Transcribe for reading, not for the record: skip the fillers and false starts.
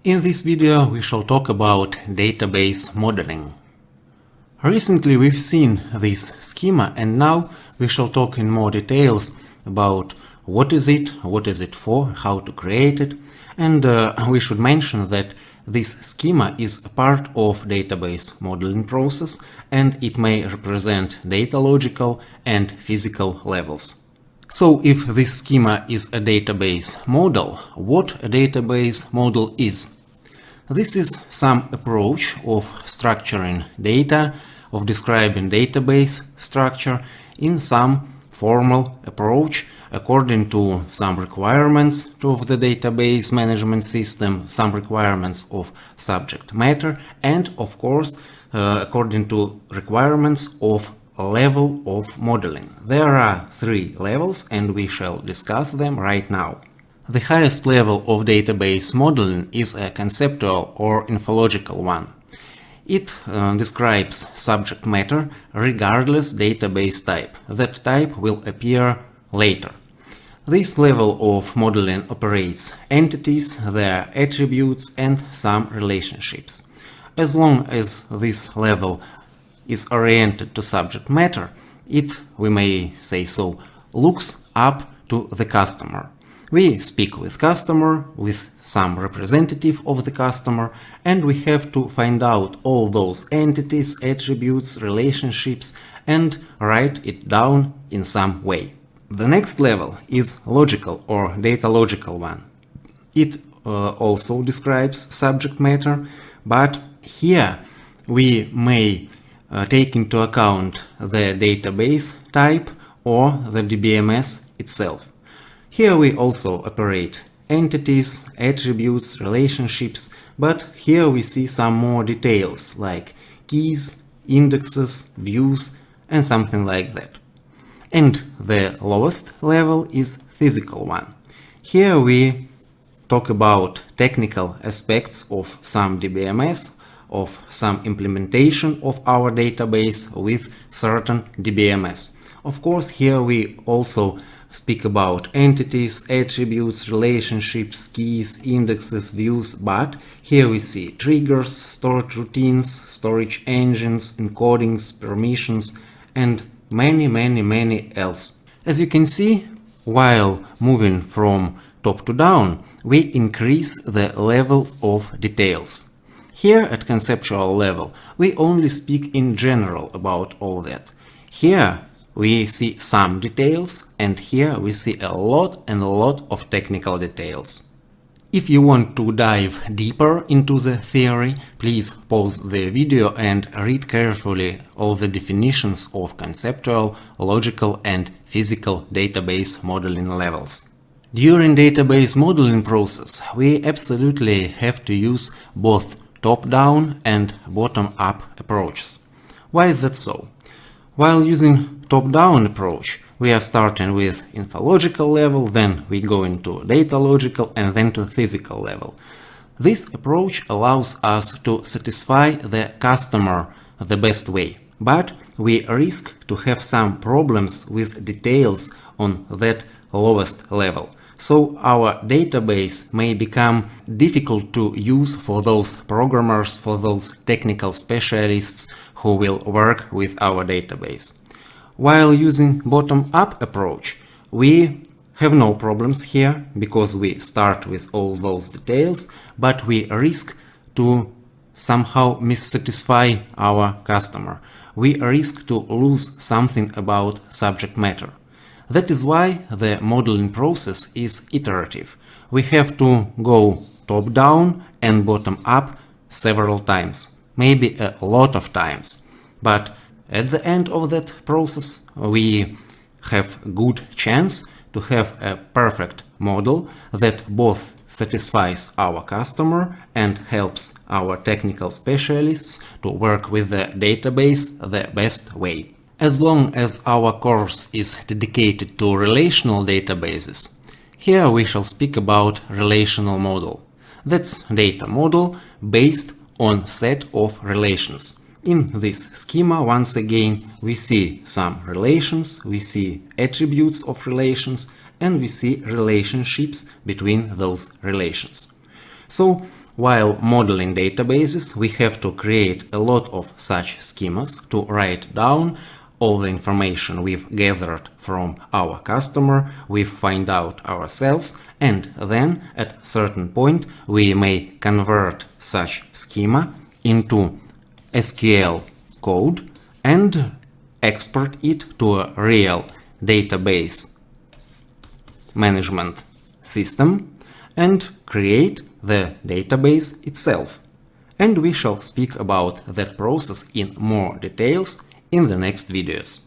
In this video we shall talk about database modeling. Recently we've seen this schema and now we shall talk in more details about what is it for, how to create it, and we should mention that this schema is a part of database modeling process and it may represent data logical and physical levels. So if this schema is a database model, what a database model is? This is some approach of structuring data, of describing database structure in some formal approach according to some requirements of the database management system, some requirements of subject matter, and of course according to requirements of a level of modeling. There are 3 levels and we shall discuss them right now. The highest level of database modeling is a conceptual or infological one. It describes subject matter regardless database type. That type will appear later. This level of modeling operates entities, their attributes and some relationships. As long as this level is oriented to subject matter, it, we may say so, looks up to the customer. We speak with customer, with some representative of the customer, and we have to find out all those entities, attributes, relationships, and write it down in some way. The next level is logical or data logical one. It also describes subject matter, but here we may take into account the database type or the DBMS itself. Here we also operate entities, attributes, relationships, but here we see some more details like keys, indexes, views, and something like that. And the lowest level is physical one. Here we talk about technical aspects of some DBMS, of some implementation of our database with certain DBMS. Of course, here we also speak about entities, attributes, relationships, keys, indexes, views, but here we see triggers, storage routines, storage engines, encodings, permissions, and many else. As you can see, while moving from top to down, we increase the level of details. Here at conceptual level, we only speak in general about all that. Here we see some details, and here we see a lot of technical details. If you want to dive deeper into the theory, please pause the video and read carefully all the definitions of conceptual, logical and physical database modeling levels. During database modeling process, we absolutely have to use both top-down and bottom-up approaches. Why is that so? While using top-down approach, we are starting with infological level, then we go into data logical and then to physical level. This approach allows us to satisfy the customer the best way, but we risk to have some problems with details on that lowest level. So our database may become difficult to use for those programmers, for those technical specialists who will work with our database. While using bottom-up approach, we have no problems here because we start with all those details, but we risk to somehow missatisfy our customer. We risk to lose something about subject matter. That is why the modeling process is iterative. We have to go top-down and bottom-up several times, maybe a lot of times, but at the end of that process we have good chance to have a perfect model that both satisfies our customer and helps our technical specialists to work with the database the best way. As long as our course is dedicated to relational databases, here we shall speak about relational model. That's data model based on set of relations. In this schema, once again, we see some relations, we see attributes of relations, and we see relationships between those relations. So While modeling databases, we have to create a lot of such schemas to write down all the information we've gathered from our customer, we've find out ourselves, and then at a certain point we may convert such schema into SQL code and export it to a real database management system and create the database itself. And we shall speak about that process in more details in the next videos.